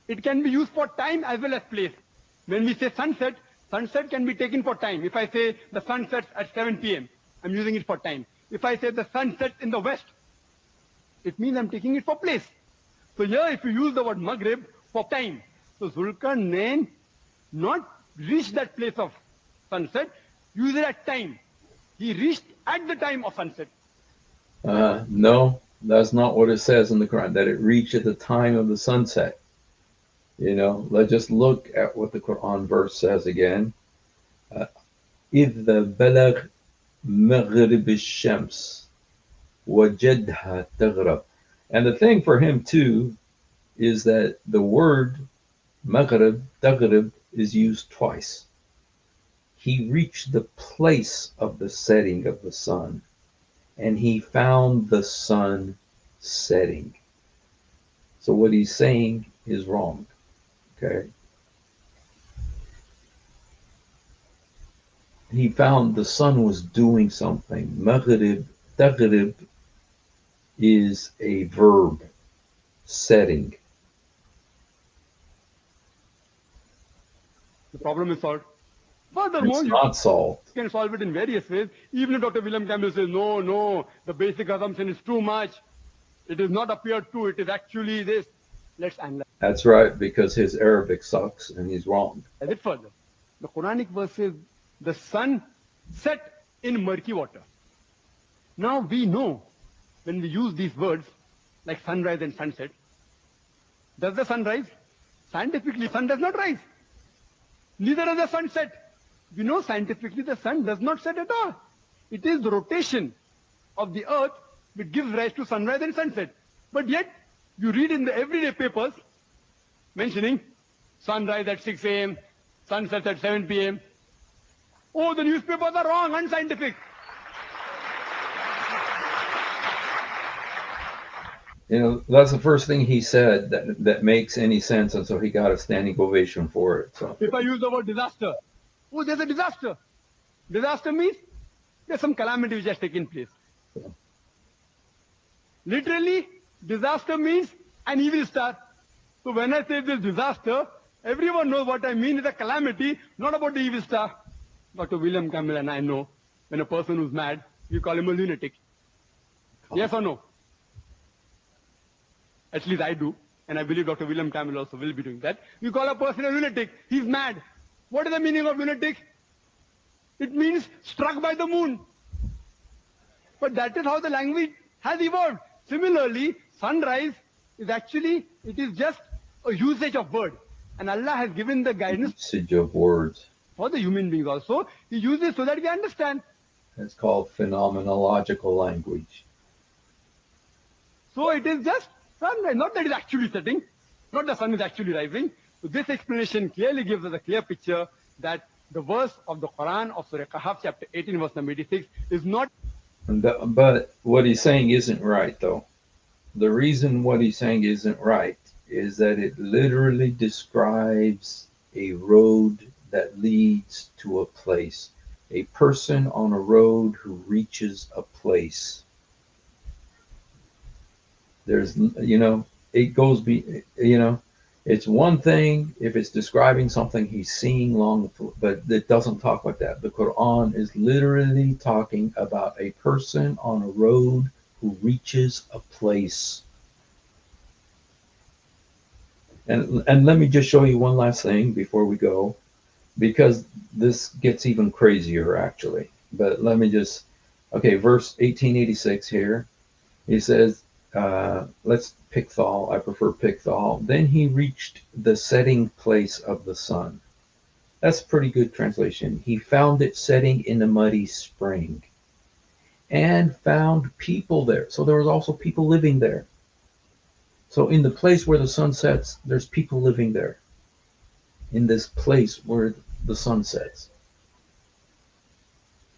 [SPEAKER 2] It can be used for time as well as place. When we say sunset, sunset can be taken for time. If I say the sun sets at 7 p.m., I'm using it for time. If I say the sun sets in the west, it means I'm taking it for place. So here, if you use the word maghrib for time, so Zulkarnain not reached that place of sunset, use it at time. He reached at the time of sunset.
[SPEAKER 1] No, that's not what it says in the Quran, that it reached at the time of the sunset. You know, let's just look at what the Quran verse says again. إِذَا بَلَغْ مَغْرِبِ الشَّمْسِ وَجَدْهَا تَغْرَبْ. And the thing for him too is that the word maghrib, taghrib, is used twice. He reached the place of the setting of the sun, and he found the sun setting. So what he's saying is wrong. Okay. He found the sun was doing something. Maghrib, taghrib is a verb, setting.
[SPEAKER 2] The problem is solved. Furthermore,
[SPEAKER 1] It's
[SPEAKER 2] you
[SPEAKER 1] not solved.
[SPEAKER 2] can solve it in various ways. Even if Dr. William Campbell says, no, the basic assumption is too much. It is not appeared to, it is actually this. Let's analyze
[SPEAKER 1] That's right, because his Arabic sucks and he's wrong.
[SPEAKER 2] it further. The Quranic verse says, the sun set in murky water. Now we know when we use these words like sunrise and sunset, does the sun rise? Scientifically, sun does not rise. Neither does the sun set. We know scientifically the sun does not set at all. It is the rotation of the earth which gives rise to sunrise and sunset. But yet, you read in the everyday papers mentioning sunrise at 6 a.m., sunset at 7 p.m. Oh, the newspapers are wrong, unscientific.
[SPEAKER 1] You know, that's the first thing he said that makes any sense, and so he got a standing ovation for it. So
[SPEAKER 2] If I use the word disaster, oh, there's a disaster. Disaster means there's some calamity which has taken place. Literally, disaster means an evil star. So when I say this disaster, everyone knows what I mean is a calamity, not about the evil star. Dr. William Campbell and I know when a person who's mad, we call him a lunatic. Yes or no? At least I do. And I believe Dr. William Campbell also will be doing that. We call a person a lunatic. He's mad. What is the meaning of lunatic? It means struck by the moon. But that is how the language has evolved. Similarly, sunrise is actually, it is just a usage of word. And Allah has given the guidance
[SPEAKER 1] usage of words.
[SPEAKER 2] for the human beings also. He uses so that we understand.
[SPEAKER 1] It's called phenomenological language.
[SPEAKER 2] So it is just sunrise, not that it's actually setting, not the sun is actually rising. So this explanation clearly gives us a clear picture that the verse of the Quran of Surah Kahf, chapter 18, verse number 86, is not.
[SPEAKER 1] But what he's saying isn't right, though. The reason what he's saying isn't right is that it literally describes a road that leads to a place. A person on a road who reaches a place. There's, it goes, it's one thing if it's describing something he's seeing long, but it doesn't talk like that. The Quran is literally talking about a person on a road who reaches a place. And let me just show you one last thing before we go, because this gets even crazier actually. But let me just, verse 1886 here. He says, let's Pickthall. I prefer Pickthall. Then he reached the setting place of the sun. That's a pretty good translation. He found it setting in a muddy spring and found people there. So there was also people living there. So in the place where the sun sets, there's people living there. In this place where the sun sets.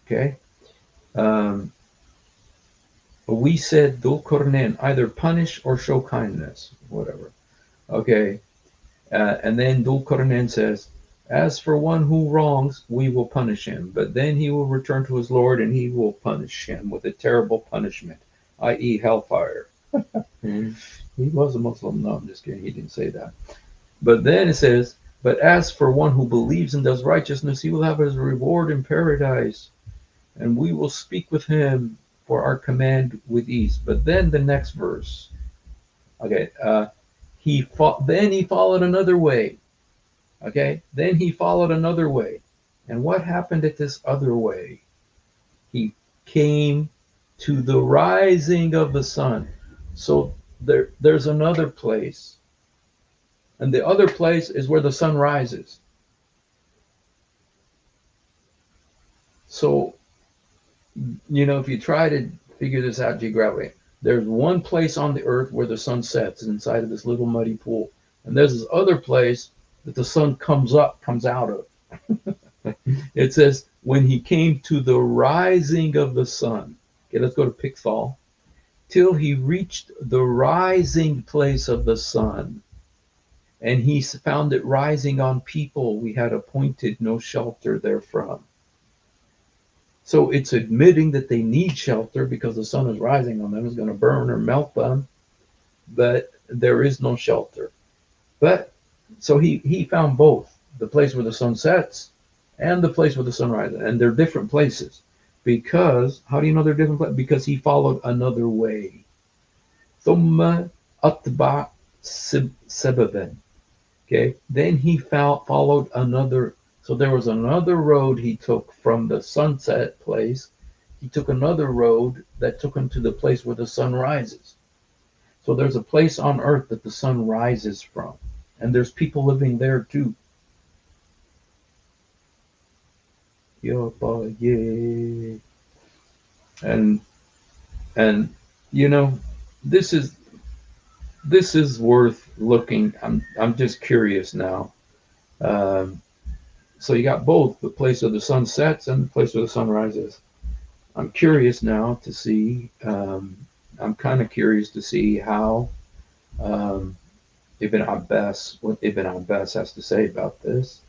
[SPEAKER 1] Okay? We said Dhul Qarnayn, either punish or show kindness, whatever. Okay. And then Dhul Qarnayn says, As for one who wrongs, we will punish him, but then he will return to his Lord, and he will punish him with a terrible punishment, i.e., hellfire. He was a Muslim. No, I'm just kidding. He didn't say that. But then it says, but as for one who believes and does righteousness, he will have his reward in paradise, and we will speak with him for our command with ease. But then the next verse, okay, then he followed another way. Okay, then he followed another way. And what happened at this other way? He came to the rising of the sun. So there's another place. And the other place is where the sun rises. So, if you try to figure this out geographically, there's one place on the earth where the sun sets inside of this little muddy pool. And there's this other place that the sun comes out of. It says, when he came to the rising of the sun. Okay, let's go to Pickthall. Till he reached the rising place of the sun. And he found it rising on people we had appointed no shelter therefrom. So it's admitting that they need shelter because the sun is rising on them, is going to burn or melt them, but there is no shelter. But so he found both, the place where the sun sets and the place where the sun rises, and they're different places. Because, how do you know they're different places? Because he followed another way. ثُمَّ أَتْبَعَ سَبَبًا. Okay, then he followed another. So there was another road he took from the sunset place. He took another road that took him to the place where the sun rises. So there's a place on earth that the sun rises from. And there's people living there too. Yeah. And this is worth looking. I'm just curious now. So you got both the place where the sun sets and the place where the sun rises. I'm curious now to see. I'm kind of curious to see how what Ibn Abbas has to say about this.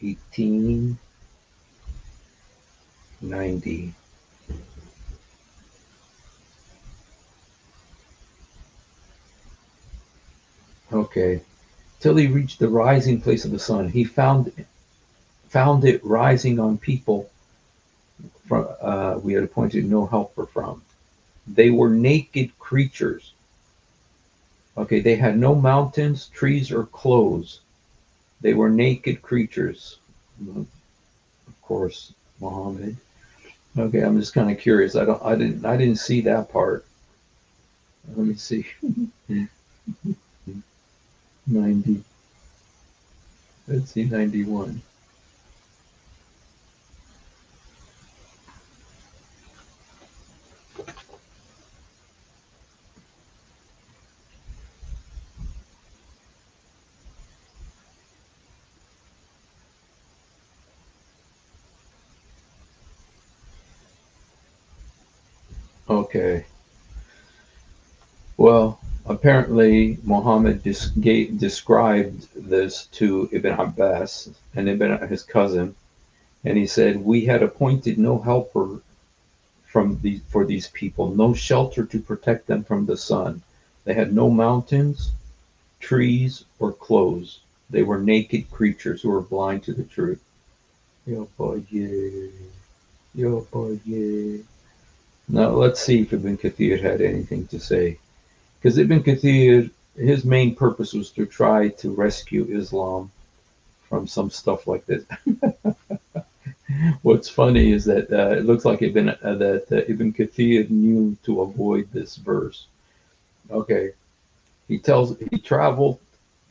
[SPEAKER 1] 1890. Okay. Till he reached the rising place of the sun, he found it rising on people from we had appointed no helper from. They were naked creatures. Okay, they had no mountains, trees, or clothes. They were naked creatures. Of course, Muhammad. Okay, I'm just kind of curious. I didn't see that part. Let me see. 90. Let's see, 91. Okay. Well, apparently Muhammad described this to Ibn Abbas and his cousin, and he said, "We had appointed no helper for these people, no shelter to protect them from the sun. They had no mountains, trees, or clothes. They were naked creatures who were blind to the truth." Yo boy, yeah. Yo boy, yeah. Now let's see if Ibn Kathir had anything to say. Because Ibn Kathir, his main purpose was to try to rescue Islam from some stuff like this. What's funny is that it looks like Ibn Kathir knew to avoid this verse. Okay, he traveled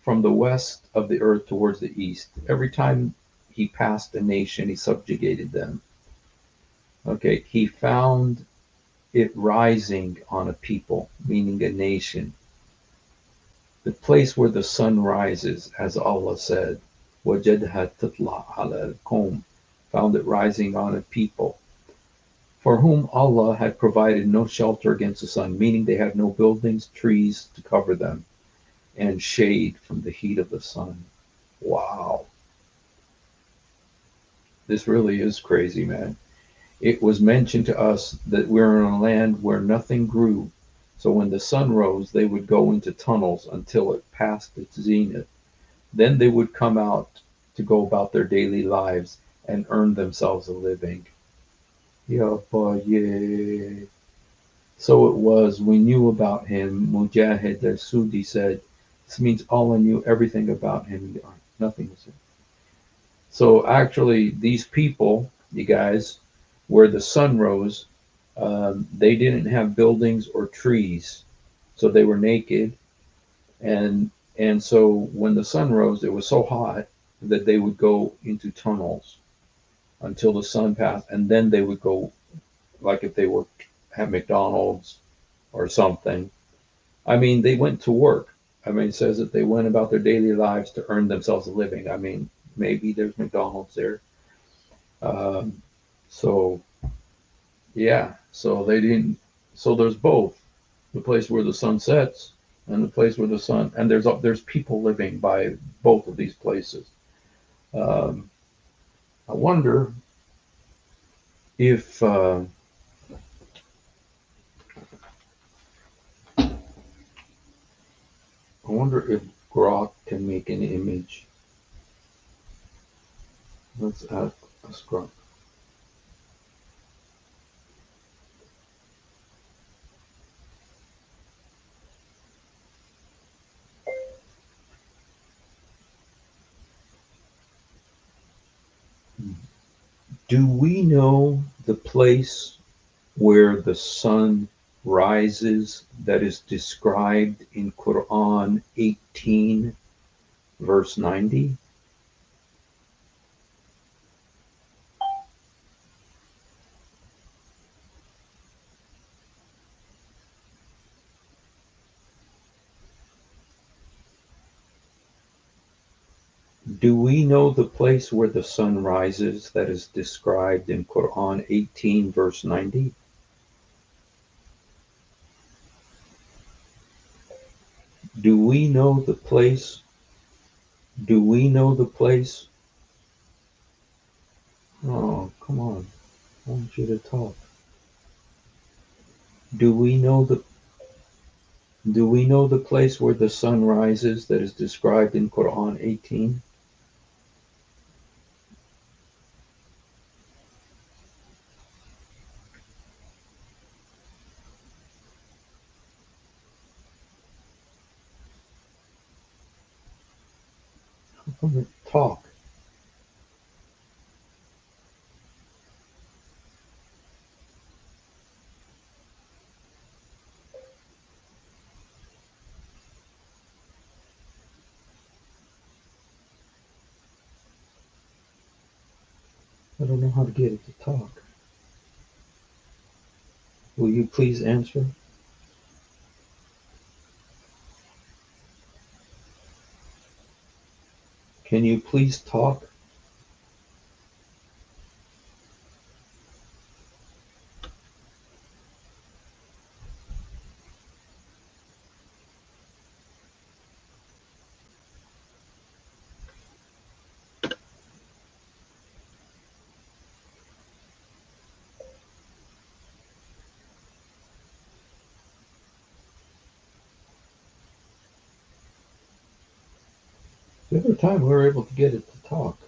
[SPEAKER 1] from the west of the earth towards the east. Every time he passed a nation, he subjugated them. Okay, he found it rising on a people, meaning a nation. The place where the sun rises, as Allah said, وَجَدْهَا تَطْلَعُ عَلَى الْقَوْمِ, found it rising on a people, for whom Allah had provided no shelter against the sun, meaning they had no buildings, trees to cover them. and shade from the heat of the sun. Wow. This really is crazy, man. It was mentioned to us that we're in a land where nothing grew. So when the sun rose, they would go into tunnels until it passed its zenith. Then they would come out to go about their daily lives and earn themselves a living. Yapa, yeah. So it was, we knew about him. Mujahid al-Sudi said, this means all I knew, everything about him. Nothing was it. So actually, these people, you guys, where the sun rose, they didn't have buildings or trees, so they were naked, and so when the sun rose, it was so hot that they would go into tunnels until the sun passed, and then they would go, like if they worked at McDonald's or something. I mean, they went to work. I mean, it says that they went about their daily lives to earn themselves a living. I mean, maybe there's McDonald's there. Um, so yeah, so they didn't. So there's both the place where the sun sets and the place where the sun, and there's people living by both of these places. Um, I wonder if Grok can make an image. Let's ask Grok. Do we know the place where the sun rises that is described in Quran 18 verse 90? Do we know the place where the sun rises that is described in Quran 18 verse 90? Do we know the place? Do we know the place? Oh, come on. I want you to talk. Do we know the place where the sun rises that is described in Quran 18? Talk. I don't know how to get it to talk. Will you please answer? Can you please talk? The other time we were able to get it to talk.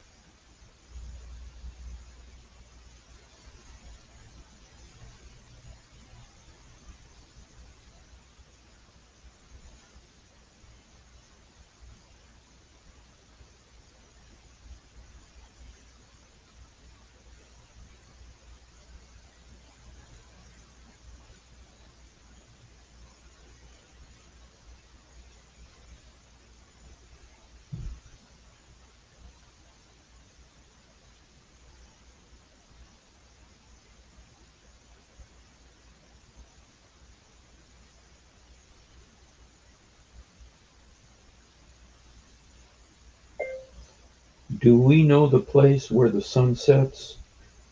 [SPEAKER 1] Do we know the place where the sun sets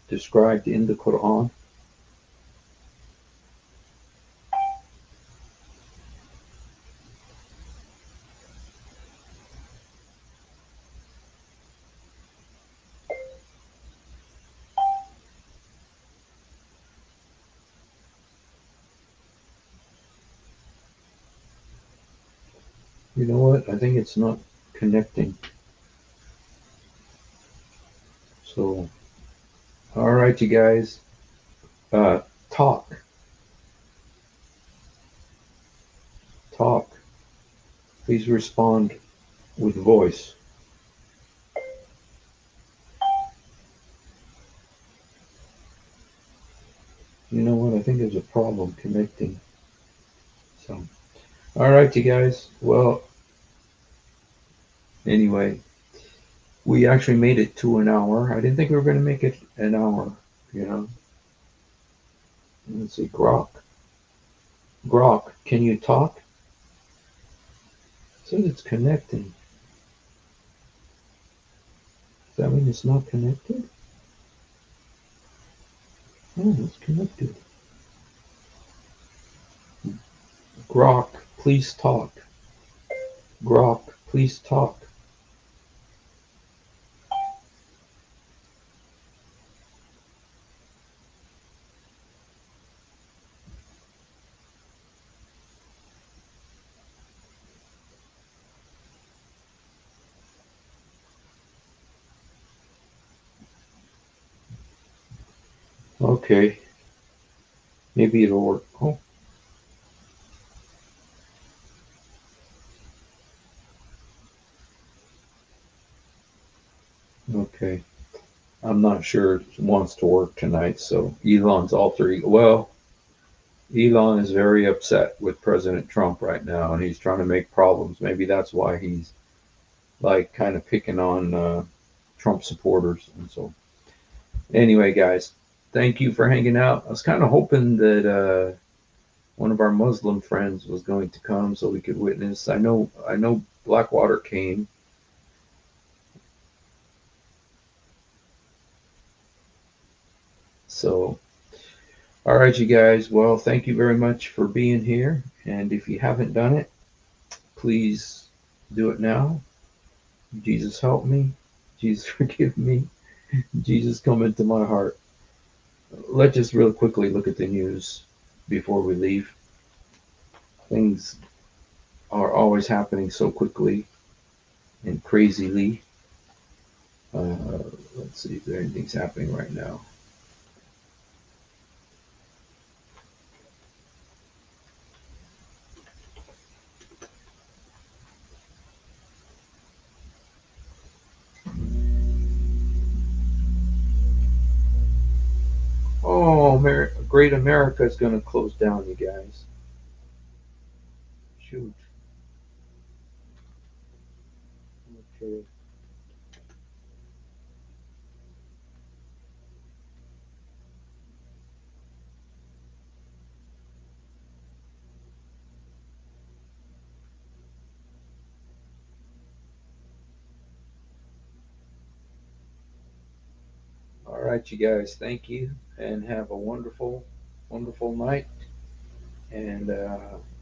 [SPEAKER 1] described in the Quran? You know what? I think it's not connecting. So, all right, you guys. Uh, talk. Talk. Please respond with voice. You know what? I think there's a problem connecting. So, all right, you guys. Well, anyway, we actually made it to an hour. I didn't think we were going to make it an hour. You know. Let's see. Grok. Grok. Can you talk? It says it's connecting. Does that mean it's not connected? Oh, it's connected. Grok, please talk. Grok, please talk. Okay, maybe it'll work. Oh, okay. I'm not sure it wants to work tonight, so Elon's alter ego. Well, Elon is very upset with President Trump right now, and he's trying to make problems. Maybe that's why he's like kind of picking on Trump supporters. And so, anyway, guys, thank you for hanging out. I was kind of hoping that one of our Muslim friends was going to come so we could witness. I know Blackwater came. So, all right, you guys. Well, thank you very much for being here. And if you haven't done it, please do it now. Jesus, help me. Jesus, forgive me. Jesus, come into my heart. Let's just real quickly look at the news before we leave. Things are always happening so quickly and crazily. Let's see if there anything's happening right now. Oh, Great America is going to close down, you guys. Shoot. Okay. All right, you guys. Thank you, and have a wonderful, wonderful night. And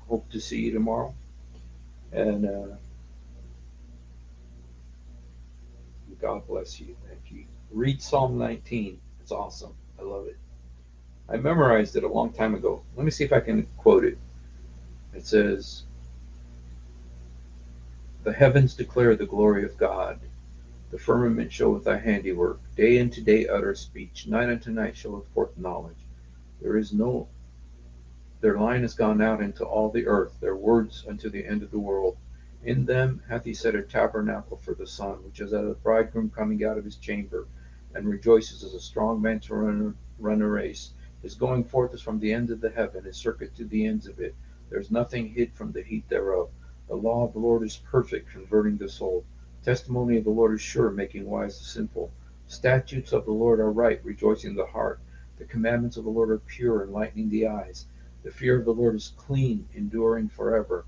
[SPEAKER 1] hope to see you tomorrow. And God bless you. Thank you. Read Psalm 19. It's awesome. I love it. I memorized it a long time ago. Let me see if I can quote it. It says, "The heavens declare the glory of God. The firmament showeth thy handiwork. Day unto day uttereth speech. Night unto night showeth forth knowledge. There is no Their line is gone out into all the earth, their words unto the end of the world. In them hath he set a tabernacle for the sun, which is as a bridegroom coming out of his chamber, and rejoices as a strong man to run a race. His going forth is from the end of the heaven, his circuit to the ends of it. There is nothing hid from the heat thereof. The law of the Lord is perfect, converting the soul. Testimony of the Lord is sure, making wise the simple. Statutes of the Lord are right, rejoicing the heart. The commandments of the Lord are pure, enlightening the eyes. The fear of the Lord is clean, enduring forever."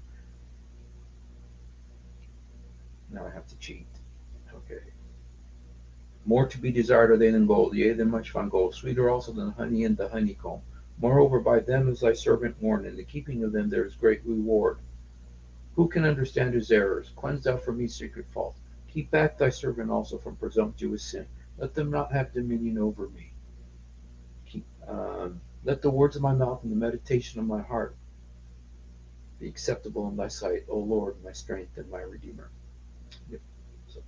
[SPEAKER 1] Now I have to cheat. Okay. "More to be desired are they than gold, yea, than much fine gold, sweeter also than honey and the honeycomb. Moreover, by them is thy servant warned, in the keeping of them there is great reward. Who can understand his errors? Cleanse thou from me secret faults. Keep back thy servant also from presumptuous sin. Let them not have dominion over me. Let the words of my mouth and the meditation of my heart be acceptable in thy sight, O Lord, my strength and my redeemer. Yep. So.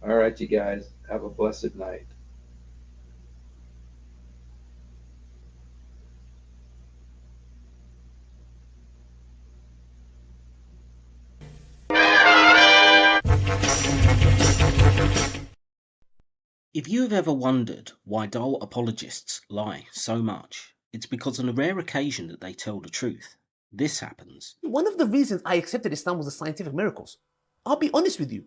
[SPEAKER 1] All right, you guys, have a blessed night.
[SPEAKER 3] If you have ever wondered why dull apologists lie so much, it's because on a rare occasion that they tell the truth, this happens.
[SPEAKER 4] One of the reasons I accepted Islam was the scientific miracles. I'll be honest with you.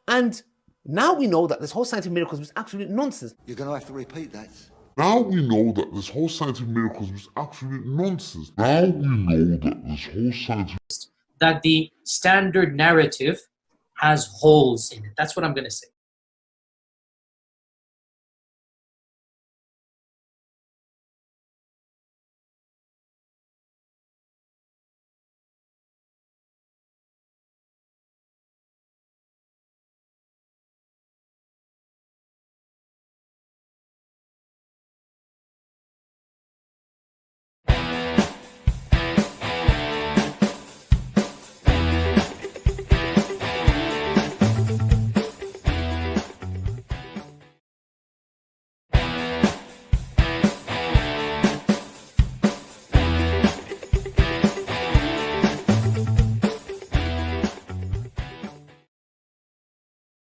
[SPEAKER 4] And now we know that this whole scientific miracles was absolute nonsense.
[SPEAKER 5] You're going to have to repeat that.
[SPEAKER 6] Now we know that this whole scientific miracles was absolute nonsense. Now we know that this whole scientific...
[SPEAKER 7] That the standard narrative has holes in it. That's what I'm going to say.